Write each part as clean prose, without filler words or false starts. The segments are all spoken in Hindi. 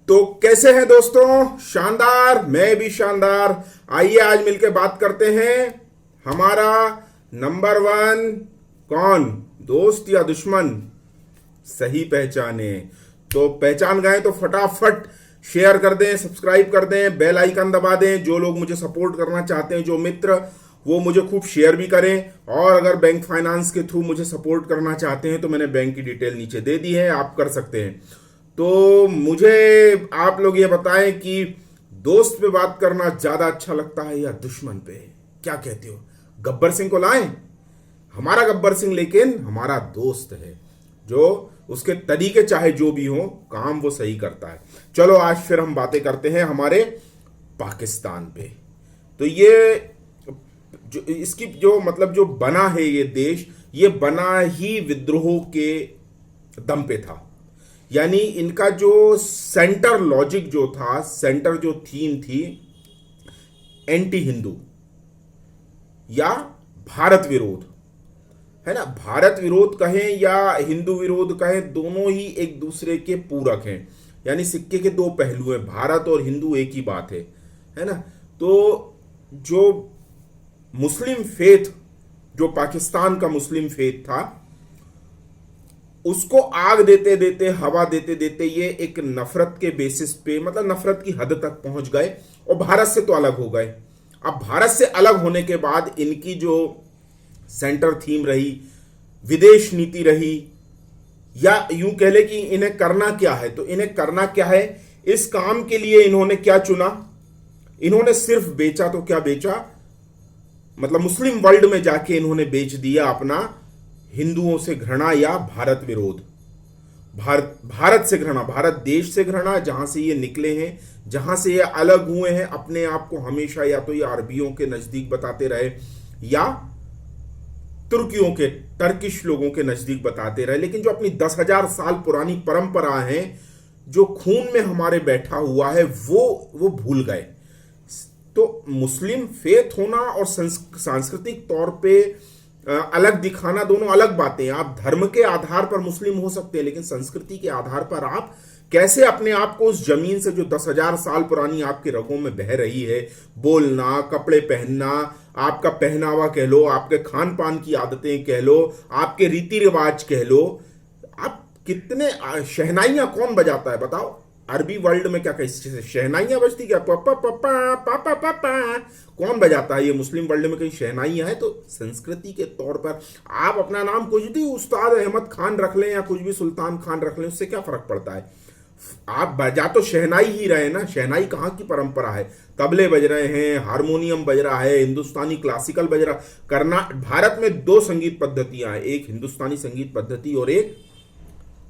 तो कैसे हैं दोस्तों? शानदार, मैं भी शानदार। आइए आज मिलकर बात करते हैं। हमारा नंबर वन कौन, दोस्त या दुश्मन? सही पहचाने। तो पहचान गए तो फटाफट शेयर कर दें, सब्सक्राइब कर दें, बेल आइकन दबा दें। जो लोग मुझे सपोर्ट करना चाहते हैं, जो मित्र, वो मुझे खूब शेयर भी करें। और अगर बैंक फाइनेंस के थ्रू मुझे सपोर्ट करना चाहते हैं तो मैंने बैंक की डिटेल नीचे दे दी है, आप कर सकते हैं। तो मुझे आप लोग ये बताएं कि दोस्त पे बात करना ज्यादा अच्छा लगता है या दुश्मन पे? क्या कहते हो? गब्बर सिंह को लाएं? हमारा गब्बर सिंह लेकिन हमारा दोस्त है, जो उसके तरीके चाहे जो भी हो, काम वो सही करता है। चलो आज फिर हम बातें करते हैं हमारे पाकिस्तान पे। तो ये जो इसकी जो मतलब जो बना है ये देश, ये बना ही विद्रोह के दम पे था। यानी इनका जो सेंटर लॉजिक जो था, सेंटर जो थीम थी, एंटी हिंदू या भारत विरोध, है ना। भारत विरोध कहें या हिंदू विरोध कहें, दोनों ही एक दूसरे के पूरक हैं। यानी सिक्के के दो पहलू हैं, भारत और हिंदू एक ही बात है ना। तो जो मुस्लिम फेथ, जो पाकिस्तान का मुस्लिम फेथ था, उसको आग देते देते, हवा देते देते ये एक नफरत के बेसिस पे, मतलब नफरत की हद तक पहुंच गए और भारत से तो अलग हो गए। अब भारत से अलग होने के बाद इनकी जो सेंटर थीम रही, विदेश नीति रही, या यूं कह ले कि इन्हें करना क्या है, तो इन्हें करना क्या है, इस काम के लिए इन्होंने क्या चुना? इन्होंने सिर्फ बेचा तो क्या बेचा, मतलब मुस्लिम वर्ल्ड में जाके इन्होंने बेच दिया अपना हिंदुओं से घृणा या भारत विरोध। भारत से घृणा, भारत देश से घृणा, जहां से ये निकले हैं, जहां से ये अलग हुए हैं, अपने आप को हमेशा या तो ये अरबियों के नजदीक बताते रहे या तुर्कियों के, टर्किश लोगों के नजदीक बताते रहे। लेकिन जो अपनी 10,000 साल पुरानी परंपरा है, जो खून में हमारे बैठा हुआ है, वो भूल गए। तो मुस्लिम फेथ होना और सांस्कृतिक तौर पे अलग दिखाना, दोनों अलग बातें हैं। आप धर्म के आधार पर मुस्लिम हो सकते हैं, लेकिन संस्कृति के आधार पर आप कैसे अपने आप को उस जमीन से, जो 10,000 साल पुरानी आपके रगों में बह रही है, बोलना, कपड़े पहनना, आपका पहनावा कह लो, आपके खान पान की आदतें कह लो, आपके रीति रिवाज कह लो, आप कितने शहनाइयां कौन बजाता है बताओ? अरबी वर्ल्ड में क्या कहीं शहनाइयां बजती क्या? पापा पापा पापा पापा कौन बजाता है? ये मुस्लिम वर्ल्ड में कहीं शहनाइयां है? तो संस्कृति के तौर पर आप अपना नाम कुछ भी उस्ताद अहमद खान रख लें या कुछ भी सुल्तान खान रख लें, उससे क्या फर्क पड़ता है? आप बजा तो शहनाई ही रहे ना। शहनाई कहाँ की परंपरा है? तबले बज रहे हैं, हारमोनियम बज रहा है, हिंदुस्तानी क्लासिकल बज रहा। भारत में दो संगीत पद्धतियां हैं, एक हिंदुस्तानी संगीत पद्धति और एक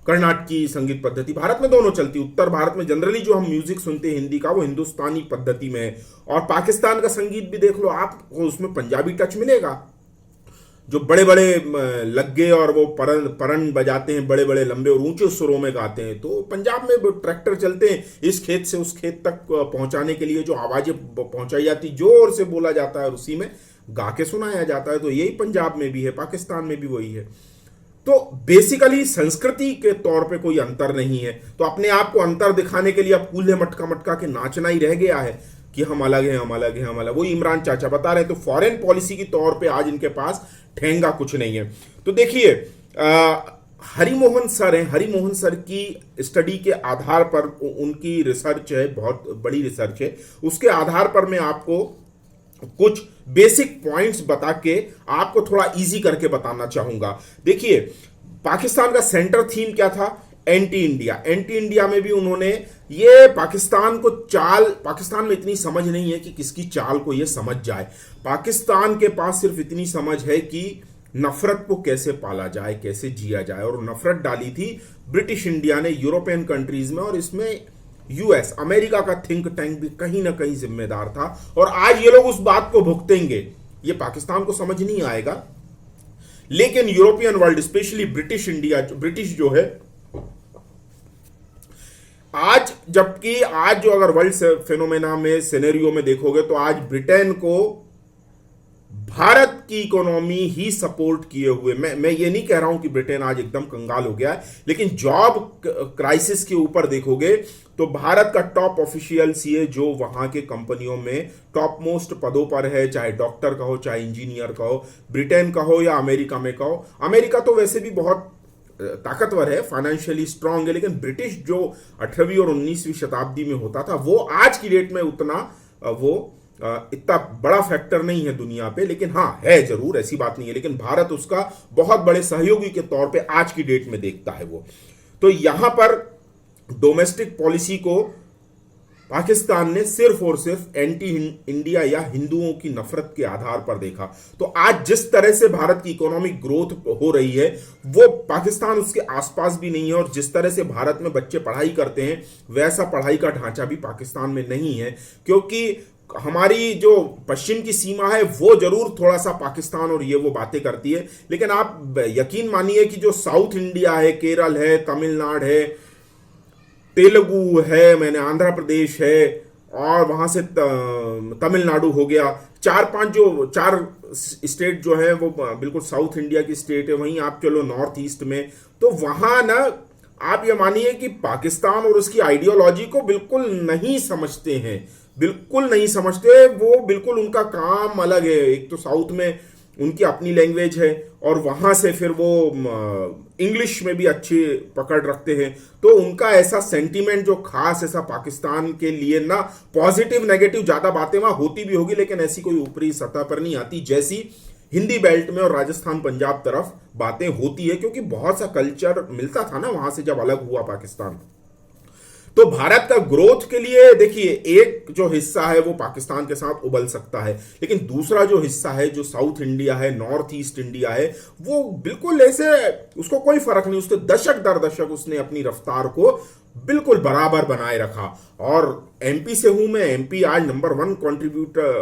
कर्नाटकी संगीत पद्धति। भारत में दोनों चलती। उत्तर भारत में जनरली जो हम म्यूजिक सुनते हैं हिंदी का, वो हिंदुस्तानी पद्धति में है। और पाकिस्तान का संगीत भी देख लो आपको, उसमें पंजाबी टच मिलेगा। जो बड़े बड़े लग्गे और वो परन बजाते हैं, बड़े बड़े लंबे और ऊंचे सुरों में गाते हैं। तो पंजाब में ट्रैक्टर चलते हैं, इस खेत से उस खेत तक पहुंचाने के लिए जो आवाजें पहुंचाई जाती, जोर से बोला जाता है और उसी में गा के सुनाया जाता है। तो यही पंजाब में भी है, पाकिस्तान में भी वही है। तो बेसिकली संस्कृति के तौर पे कोई अंतर नहीं है। तो अपने आप को अंतर दिखाने के लिए अब कूल्हे मटका मटका के नाचना ही रह गया है कि हम अलग हैं, हम अलग हैं, हम अलग। वो इमरान चाचा बता रहे। तो फॉरेन पॉलिसी की तौर पे आज इनके पास ठेंगा कुछ नहीं है। तो देखिए, हरिमोहन सर हैं, हरिमोहन सर की स्टडी के आधार पर, उनकी रिसर्च है, बहुत बड़ी रिसर्च है, उसके आधार पर मैं आपको कुछ बेसिक पॉइंट्स बता के आपको थोड़ा इजी करके बताना चाहूंगा। देखिए, पाकिस्तान का सेंटर थीम क्या था? Anti India. एंटी इंडिया में भी उन्होंने ये पाकिस्तान को पाकिस्तान में इतनी समझ नहीं है कि किसकी चाल को ये समझ जाए। पाकिस्तान के पास सिर्फ इतनी समझ है कि नफरत को कैसे पाला जाए, कैसे जिया जाए। और नफरत डाली थी ब्रिटिश इंडिया ने यूरोपियन कंट्रीज में, और इसमें यूएस, अमेरिका का थिंक टैंक भी कहीं ना कहीं जिम्मेदार था। और आज ये लोग उस बात को भुगतेंगे। ये पाकिस्तान को समझ नहीं आएगा, लेकिन European world, specially British India, British जो है आज, जबकि आज जो अगर वर्ल्ड फेनोमेना में, सिनेरियो में देखोगे, तो आज ब्रिटेन को भारत की इकोनॉमी ही सपोर्ट किए हुए, मैं ये नहीं कह रहा हूं कि ब्रिटेन आज एकदम कंगाल हो गया है, लेकिन जॉब क्राइसिस के ऊपर देखोगे तो भारत का टॉप ऑफिशियल सीए जो वहां के कंपनियों में टॉप मोस्ट पदों पर है, चाहे डॉक्टर का हो चाहे इंजीनियर का हो, ब्रिटेन का हो या अमेरिका में का हो। अमेरिका तो वैसे भी बहुत ताकतवर है, फाइनेंशियली स्ट्रांग है, लेकिन ब्रिटिश जो 18वीं और 19वीं शताब्दी में होता था वो आज की डेट में उतना वो इतना बड़ा फैक्टर नहीं है दुनिया पे, लेकिन हाँ है जरूर, ऐसी बात नहीं है, लेकिन भारत उसका बहुत बड़े सहयोगी के तौर पे आज की डेट में देखता है वो। तो यहां पर डोमेस्टिक पॉलिसी को पाकिस्तान ने सिर्फ और सिर्फ एंटी इंडिया या हिंदुओं की नफरत के आधार पर देखा। तो आज जिस तरह से भारत की इकोनॉमिक ग्रोथ हो रही है वो पाकिस्तान उसके आसपास भी नहीं है, और जिस तरह से भारत में बच्चे पढ़ाई करते हैं वैसा पढ़ाई का ढांचा भी पाकिस्तान में नहीं है, क्योंकि हमारी जो पश्चिम की सीमा है वो जरूर थोड़ा सा पाकिस्तान और ये वो बातें करती है, लेकिन आप यकीन मानिए कि जो साउथ इंडिया है, केरल है, तमिलनाडु है, तेलुगु है, मैंने आंध्र प्रदेश है, और वहां से तमिलनाडु हो गया, चार स्टेट जो है वो बिल्कुल साउथ इंडिया की स्टेट है। वहीं आप चलो नॉर्थ ईस्ट में, तो वहां ना आप ये मानिए कि पाकिस्तान और उसकी आइडियोलॉजी को बिल्कुल नहीं समझते हैं, बिल्कुल नहीं समझते वो, बिल्कुल उनका काम अलग है। एक तो साउथ में उनकी अपनी लैंग्वेज है और वहां से फिर वो इंग्लिश में भी अच्छी पकड़ रखते हैं, तो उनका ऐसा सेंटीमेंट जो खास ऐसा पाकिस्तान के लिए ना, पॉजिटिव नेगेटिव ज्यादा बातें वहां होती भी होगी लेकिन ऐसी कोई ऊपरी सतह पर नहीं आती जैसी हिंदी बेल्ट में और राजस्थान पंजाब तरफ बातें होती है, क्योंकि बहुत सा कल्चर मिलता था ना वहां से जब अलग हुआ पाकिस्तान। तो भारत का ग्रोथ के लिए देखिए एक जो हिस्सा है वो पाकिस्तान के साथ उबल सकता है, लेकिन दूसरा जो हिस्सा है जो साउथ इंडिया है, नॉर्थ ईस्ट इंडिया है, वो बिल्कुल ऐसे उसको कोई फर्क नहीं, उसके दशक दर दशक उसने अपनी रफ्तार को बिल्कुल बराबर बनाए रखा। और एमपी से हूं मैं, एमपी आज नंबर 1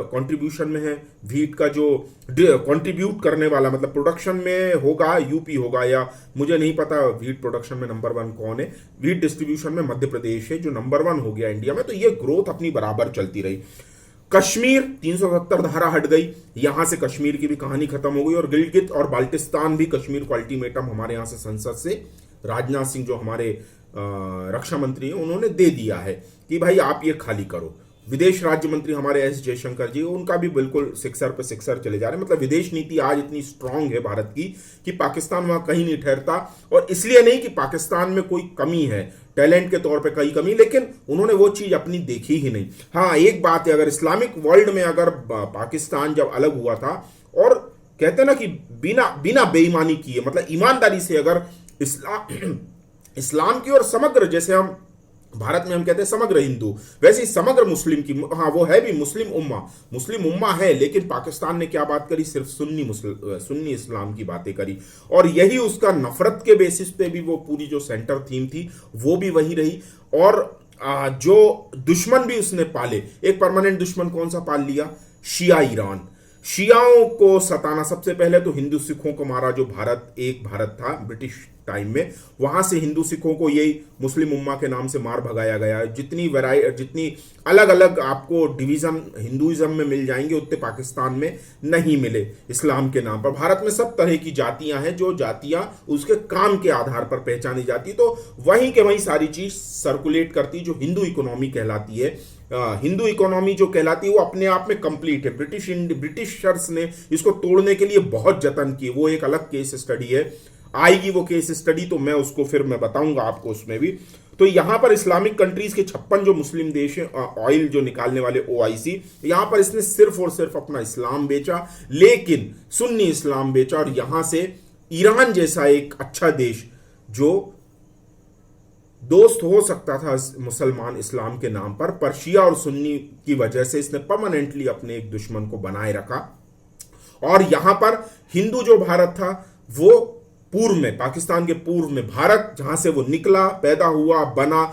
कंट्रीब्यूशन में है व्हीट का, जो कंट्रीब्यूट करने वाला मतलब प्रोडक्शन में होगा यूपी होगा, या मुझे नहीं पता व्हीट प्रोडक्शन में नंबर 1 कौन है। व्हीट डिस्ट्रीब्यूशन में मध्य प्रदेश है जो नंबर 1 हो गया इंडिया में। तो ये ग्रोथ अपनी बराबर चलती रही। कश्मीर 370 धारा हट गई, यहां से कश्मीर की भी कहानी खत्म हो गई, और गिलगित और बाल्टिस्तान भी कश्मीर को अल्टीमेटम हमारे यहां से संसद से राजनाथ सिंह जो हमारे रक्षा मंत्री हैं उन्होंने दे दिया है कि भाई आप ये खाली करो। विदेश राज्य मंत्री हमारे एस जयशंकर जी, उनका भी बिल्कुल सिक्सर पे सिक्सर चले जा रहे हैं। मतलब विदेश नीति आज इतनी स्ट्रांग है भारत की कि पाकिस्तान वहां कहीं नहीं ठहरता, और इसलिए नहीं कि पाकिस्तान में कोई कमी है, टैलेंट के तौर पे कई कमी, लेकिन उन्होंने वो चीज अपनी देखी ही नहीं। हाँ एक बात है, अगर इस्लामिक वर्ल्ड में अगर पाकिस्तान जब अलग हुआ था, और कहते हैं ना कि बिना बेईमानी किए, मतलब ईमानदारी से अगर इस्लाम की और समग्र, जैसे हम भारत में हम कहते हैं समग्र हिंदू, वैसे ही समग्र मुस्लिम की, हाँ वो है भी मुस्लिम उम्मा है, लेकिन पाकिस्तान ने क्या बात करी, सिर्फ सुन्नी इस्लाम की बातें करी, और यही उसका नफरत के बेसिस पे भी वो पूरी जो सेंटर थीम थी वो भी वही रही। और जो दुश्मन भी उसने पाले, एक परमानेंट दुश्मन कौन सा पाल लिया, शिया ईरान। शियाओं को सताना, सबसे पहले तो हिंदू सिखों को मारा, जो एक भारत था ब्रिटिश टाइम में, वहां से हिंदू सिखों को यही मुस्लिम उम्मा के नाम से मार भगाया गया। जितनी अलग अलग आपको डिवीजन हिंदुइज्म में मिल जाएंगे उतने पाकिस्तान में नहीं मिले इस्लाम के नाम पर। भारत में सब तरह की जातियां हैं, जो जातियां उसके काम के आधार पर पहचानी जाती, तो वहीं के वहीं सारी चीज सर्कुलेट करती, जो हिंदू इकोनॉमी कहलाती है। हिंदू इकोनॉमी जो कहलाती है वो अपने आप में कंप्लीट है। ब्रिटिशर्स ने इसको तोड़ने के लिए बहुत जतन किए, वो एक अलग केस स्टडी है, आएगी वो केस स्टडी तो मैं उसको फिर मैं बताऊंगा आपको उसमें भी। तो यहां पर इस्लामिक कंट्रीज के 56 जो मुस्लिम देश हैं, ऑयल जो निकालने वाले OIC, यहां पर इसने सिर्फ और सिर्फ अपना इस्लाम बेचा, लेकिन सुन्नी इस्लाम बेचा, और यहां से ईरान जैसा एक अच्छा देश जो दोस्त हो सकता था मुसलमान इस्लाम के नाम पर शिया और सुन्नी की वजह से इसने परमानेंटली अपने एक दुश्मन को बनाए रखा। और यहां पर हिंदू जो भारत था वो पूर्व में, पाकिस्तान के पूर्व में भारत जहां से वो निकला, पैदा हुआ, बना,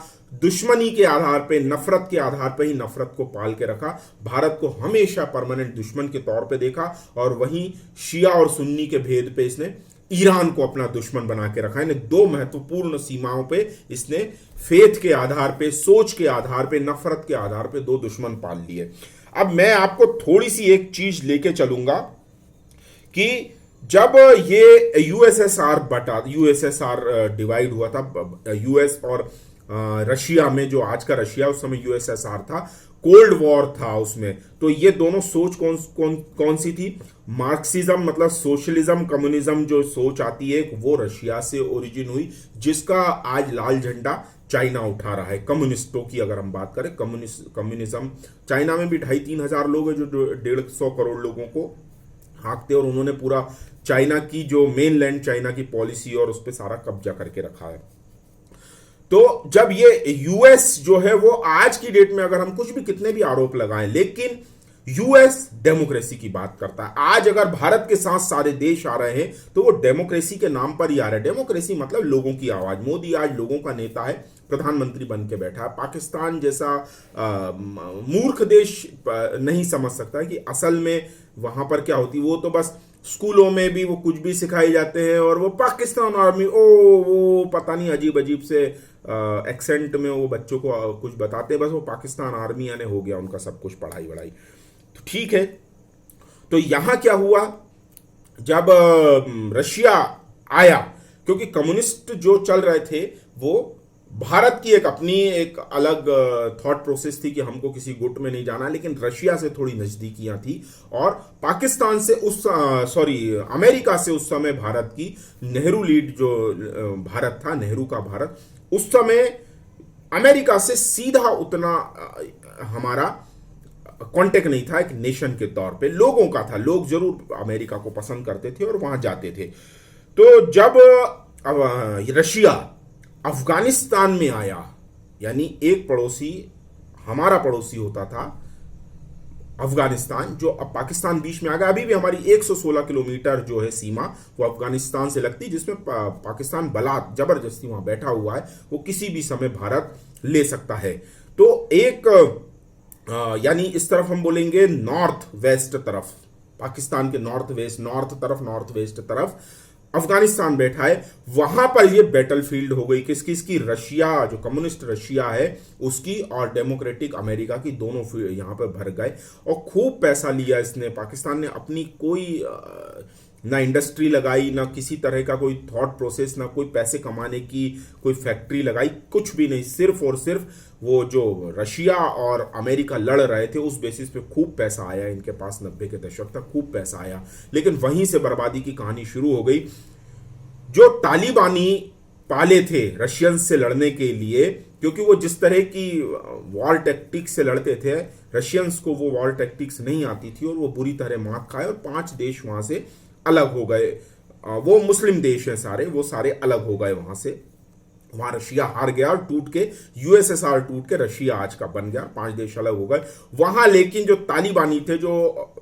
दुश्मनी के आधार पे, नफरत के आधार पे ही नफरत को पाल के रखा, भारत को हमेशा परमानेंट दुश्मन के तौर पे देखा, और वहीं शिया और सुन्नी के भेद पे इसने ईरान को अपना दुश्मन बना के रखा। इन्हें दो महत्वपूर्ण सीमाओं पे इसने फेथ के आधार पे, सोच के आधार पे, नफरत के आधार पे दो दुश्मन पाल लिए। अब मैं आपको थोड़ी सी एक चीज लेके चलूंगा कि जब ये यूएसएसआर डिवाइड हुआ था, यूएस और रशिया में, जो आज का रशिया उस समय यूएसएसआर था, कोल्ड वॉर था उसमें। तो ये दोनों सोच कौन सी थी? मार्क्सिज्म मतलब सोशलिज्म कम्युनिज्म जो सोच आती है वो रशिया से ओरिजिन हुई, जिसका आज लाल झंडा चाइना उठा रहा है। कम्युनिस्टों की अगर हम बात करें, कम्युनिज्म, चाइना में भी 2,500-3,000 लोग हैं जो 150 करोड़ लोगों को हाँकते, और उन्होंने पूरा चाइना की जो मेन लैंड चाइना की पॉलिसी और उस पर सारा कब्जा करके रखा है। तो जब ये यूएस जो है वो आज की डेट में, अगर हम कुछ भी कितने भी आरोप लगाएं, लेकिन यूएस डेमोक्रेसी की बात करता है। आज अगर भारत के साथ सारे देश आ रहे हैं तो वो डेमोक्रेसी के नाम पर ही आ रहे हैं। डेमोक्रेसी मतलब लोगों की आवाज। मोदी आज लोगों का नेता है, प्रधानमंत्री बन के बैठा है। पाकिस्तान जैसा मूर्ख देश नहीं समझ सकता कि असल में वहां पर क्या होती। वो तो बस स्कूलों में भी वो कुछ भी सिखाए जाते हैं, और वो पाकिस्तान आर्मी, वो पता नहीं अजीब अजीब से एक्सेंट में वो बच्चों को कुछ बताते हैं, बस वो पाकिस्तान आर्मी यानी हो गया उनका सब कुछ, पढ़ाई वढ़ाई। तो ठीक है, तो यहां क्या हुआ जब रशिया आया, क्योंकि कम्युनिस्ट जो चल रहे थे वो भारत की एक अपनी एक अलग थॉट प्रोसेस थी कि हमको किसी गुट में नहीं जाना, लेकिन रशिया से थोड़ी नजदीकियां थी, और पाकिस्तान से अमेरिका से उस समय भारत की नेहरू लीड जो भारत था, नेहरू का भारत, उस समय अमेरिका से सीधा उतना हमारा कांटेक्ट नहीं था। एक नेशन के तौर पे लोगों का था, लोग जरूर अमेरिका को पसंद करते थे और वहां जाते थे। तो जब रशिया अफगानिस्तान में आया, यानी एक पड़ोसी, हमारा पड़ोसी होता था अफगानिस्तान, जो अब पाकिस्तान बीच में आ गया। अभी भी हमारी 116 किलोमीटर जो है सीमा वो अफगानिस्तान से लगती, जिसमें पाकिस्तान बलात् जबरदस्ती वहां बैठा हुआ है, वो किसी भी समय भारत ले सकता है। तो एक यानी इस तरफ हम बोलेंगे नॉर्थ वेस्ट तरफ, पाकिस्तान के नॉर्थ वेस्ट तरफ अफगानिस्तान बैठा है। वहां पर ये बैटलफील्ड हो गई किसकी? इसकी रशिया, जो कम्युनिस्ट रशिया है उसकी, और डेमोक्रेटिक अमेरिका की, दोनों यहां पर भर गए और खूब पैसा लिया इसने। पाकिस्तान ने अपनी कोई ना इंडस्ट्री लगाई, ना किसी तरह का कोई थॉट प्रोसेस, ना कोई पैसे कमाने की कोई फैक्ट्री लगाई, कुछ भी नहीं। सिर्फ और सिर्फ वो जो रशिया और अमेरिका लड़ रहे थे उस बेसिस पे खूब पैसा आया इनके पास। 90 के दशक तक खूब पैसा आया, लेकिन वहीं से बर्बादी की कहानी शुरू हो गई। जो तालिबानी पाले थे रशियंस से लड़ने के लिए, क्योंकि वो जिस तरह की वॉर टैक्टिक्स से लड़ते थे, रशियंस को वो वॉर टैक्टिक्स नहीं आती थी और वो बुरी तरह मात खाए और 5 देश वहां से अलग हो गए। वो मुस्लिम देश हैं सारे, वो सारे अलग हो गए वहां से। वहां रशिया हार गया और टूट के यूएसएसआर टूट के रशिया आज का बन गया, 5 देश अलग हो गए वहां। लेकिन जो तालिबानी थे, जो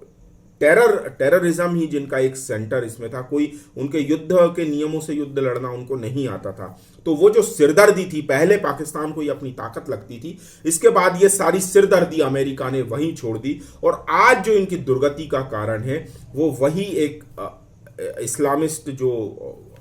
टेररिज्म ही जिनका एक सेंटर इसमें था, कोई उनके युद्ध के नियमों से युद्ध लड़ना उनको नहीं आता था। तो वो जो सिरदर्दी थी, पहले पाकिस्तान को ये अपनी ताकत लगती थी, इसके बाद ये सारी सिरदर्दी अमेरिका ने वहीं छोड़ दी। और आज जो इनकी दुर्गति का कारण है वो वही एक इस्लामिस्ट जो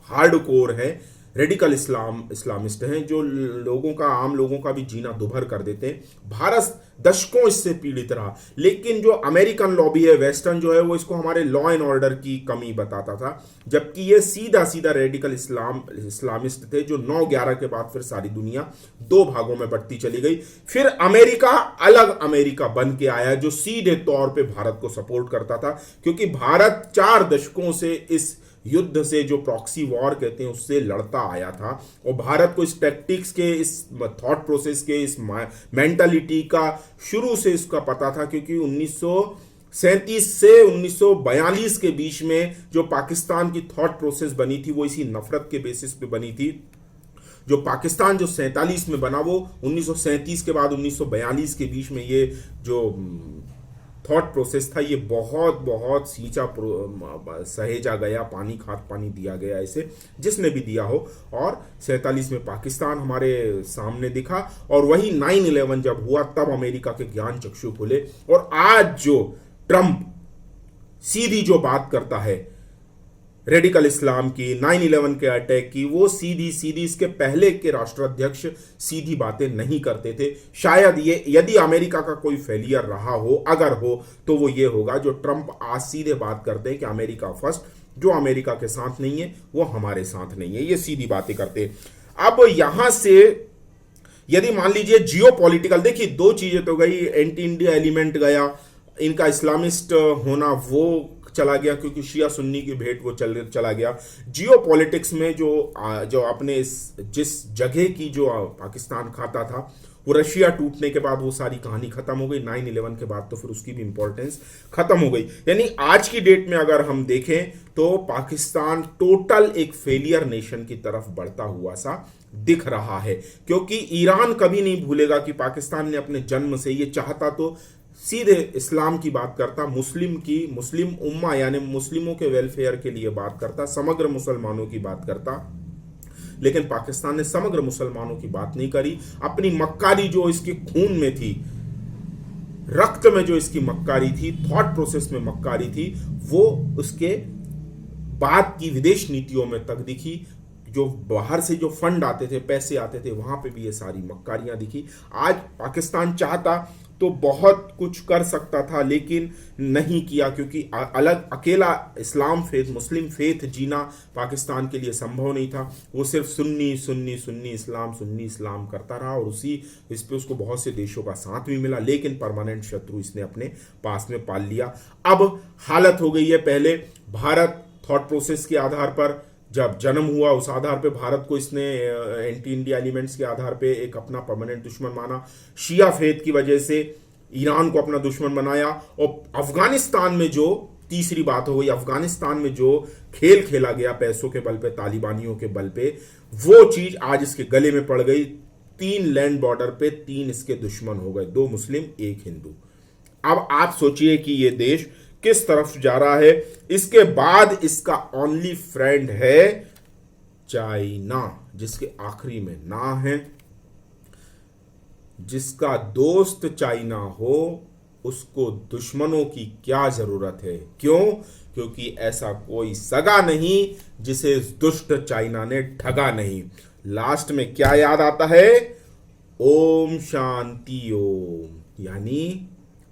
हार्डकोर है, रेडिकल इस्लामिस्ट हैं, जो लोगों का, आम लोगों का भी जीना दुभर कर देते हैं। भारत दशकों इससे पीड़ित रहा, लेकिन जो अमेरिकन लॉबी है, वेस्टर्न जो है, वो इसको हमारे लॉ एंड ऑर्डर की कमी बताता था, जबकि ये सीधा सीधा रेडिकल इस्लामिस्ट थे, जो 9/11 के बाद फिर सारी दुनिया 2 भागों में बंटती चली गई। फिर अमेरिका अलग अमेरिका बन के आया, जो सीधे तौर पे भारत को सपोर्ट करता था, क्योंकि भारत 4 दशकों से इस युद्ध से, जो प्रॉक्सी वॉर कहते हैं, उससे लड़ता आया था। और भारत को इस टैक्टिक्स के, इस थॉट प्रोसेस के, इस मेंटालिटी का शुरू से इसका पता था, क्योंकि 1937 से 1942 के बीच में जो पाकिस्तान की थॉट प्रोसेस बनी थी वो इसी नफरत के बेसिस पे बनी थी। जो पाकिस्तान जो 47 में बना वो 1937 के बाद 1942 के बीच में ये जो थॉट प्रोसेस था, ये बहुत बहुत सींचा सहेजा गया, पानी खाद पानी दिया गया इसे, जिसने भी दिया हो। और 47 में पाकिस्तान हमारे सामने दिखा, और वही 9/11 जब हुआ तब अमेरिका के ज्ञान चक्षु खुले। और आज जो ट्रंप सीधी जो बात करता है, रेडिकल इस्लाम की, 9/11 के अटैक की, वो सीधी सीधी इसके पहले के राष्ट्राध्यक्ष सीधी बातें नहीं करते थे। शायद ये यदि अमेरिका का कोई फेलियर रहा हो, अगर हो, तो वो ये होगा जो ट्रंप आज सीधे बात करते हैं कि अमेरिका फर्स्ट, जो अमेरिका के साथ नहीं है वो हमारे साथ नहीं है, ये सीधी बातें करते हैं। अब यहां से यदि मान लीजिए जियो पॉलिटिकल, देखिए दो चीजें तो गई, एंटी इंडिया एलिमेंट गया, इनका इस्लामिस्ट होना वो चला गया, क्योंकि शिया सुन्नी की भेंट वो चला गया। जियो पॉलिटिक्स में जो अपने जिस जगह की जो पाकिस्तान खाता था, वो रशिया टूटने के बाद वो सारी कहानी खत्म हो गई। 9/11 के बाद तो फिर उसकी भी इंपॉर्टेंस खत्म हो गई। यानी आज की डेट में अगर हम देखें तो पाकिस्तान टोटल एक फेलियर नेशन की तरफ बढ़ता हुआ सा दिख रहा है, क्योंकि ईरान कभी नहीं भूलेगा कि पाकिस्तान ने अपने जन्म से, ये चाहता तो सीधे इस्लाम की बात करता, मुस्लिम उम्मा यानी मुस्लिमों के वेलफेयर के लिए बात करता, समग्र मुसलमानों की बात करता, लेकिन पाकिस्तान ने समग्र मुसलमानों की बात नहीं करी। अपनी मक्कारी जो इसके खून में थी, रक्त में जो इसकी मक्कारी थी, थॉट प्रोसेस में मक्कारी थी, वो उसके बाद की विदेश नीतियों में तक दिखी। जो बाहर से जो फंड आते थे, पैसे आते थे, वहां पे भी ये सारी मक्कारियां दिखी। आज पाकिस्तान चाहता तो बहुत कुछ कर सकता था, लेकिन नहीं किया, क्योंकि अलग अकेला इस्लाम फेथ, मुस्लिम फेथ जीना पाकिस्तान के लिए संभव नहीं था। वो सिर्फ सुन्नी सुन्नी सुन्नी इस्लाम करता रहा, और इस पे उसको बहुत से देशों का साथ भी मिला, लेकिन परमानेंट शत्रु इसने अपने पास में पाल लिया। अब हालत हो गई है, पहले भारत थॉट प्रोसेस के आधार पर जब जन्म हुआ, उस आधार पे भारत को इसने एंटी इंडिया एलिमेंट्स के आधार पे एक अपना परमानेंट दुश्मन माना, शिया फेथ की वजह से ईरान को अपना दुश्मन बनाया, और अफगानिस्तान में जो तीसरी बात हो गई, अफगानिस्तान में जो खेल खेला गया पैसों के बल पे, तालिबानियों के बल पे, वो चीज आज इसके गले में पड़ गई। 3 लैंड बॉर्डर पे 3 इसके दुश्मन हो गए, 2 मुस्लिम 1 हिंदू। अब आप सोचिए कि ये देश किस तरफ जा रहा है। इसके बाद इसका ओनली फ्रेंड है चाइना, जिसके आखिरी में ना है। जिसका दोस्त चाइना हो, उसको दुश्मनों की क्या जरूरत है? क्यों? क्योंकि ऐसा कोई सगा नहीं जिसे इस दुष्ट चाइना ने ठगा नहीं। लास्ट में क्या याद आता है? ओम शांति ओम, यानी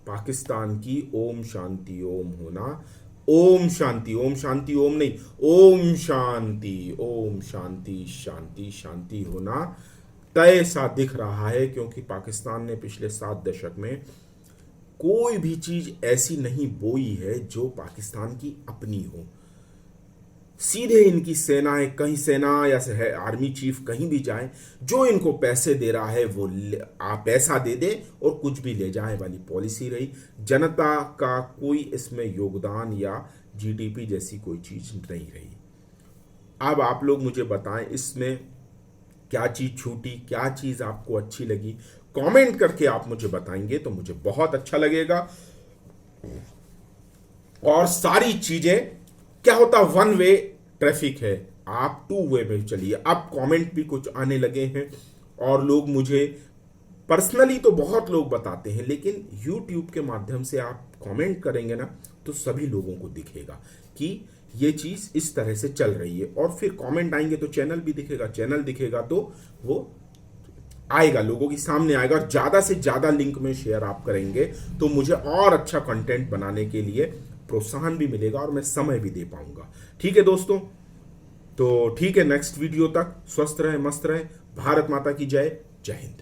पाकिस्तान की ओम शांति ओम होना। ओम शांति ओम नहीं, ओम शांति शांति शांति होना तय सा दिख रहा है, क्योंकि पाकिस्तान ने पिछले 7 दशक में कोई भी चीज ऐसी नहीं बोई है जो पाकिस्तान की अपनी हो। सीधे इनकी सेनाएं, कहीं सेना या आर्मी चीफ कहीं भी जाए, जो इनको पैसे दे रहा है वो पैसा दे दे और कुछ भी ले जाए वाली पॉलिसी रही। जनता का कोई इसमें योगदान या जीडीपी जैसी कोई चीज नहीं रही। अब आप लोग मुझे बताएं, इसमें क्या चीज छूटी, क्या चीज आपको अच्छी लगी? कमेंट करके आप मुझे बताएंगे तो मुझे बहुत अच्छा लगेगा। और सारी चीजें क्या होता, 1 वे ट्रैफिक है, आप 2 वे में चलिए। अब कमेंट भी कुछ आने लगे हैं, और लोग मुझे पर्सनली तो बहुत लोग बताते हैं, लेकिन YouTube के माध्यम से आप कमेंट करेंगे ना, तो सभी लोगों को दिखेगा कि ये चीज इस तरह से चल रही है। और फिर कमेंट आएंगे तो चैनल भी दिखेगा, चैनल दिखेगा तो वो आएगा, लोगों के सामने आएगा, और ज्यादा से ज्यादा लिंक में शेयर आप करेंगे तो मुझे और अच्छा कंटेंट बनाने के लिए प्रोत्साहन भी मिलेगा, और मैं समय भी दे पाऊंगा। ठीक है दोस्तों, तो ठीक है, नेक्स्ट वीडियो तक स्वस्थ रहे, मस्त रहे। भारत माता की जय। जय हिंद।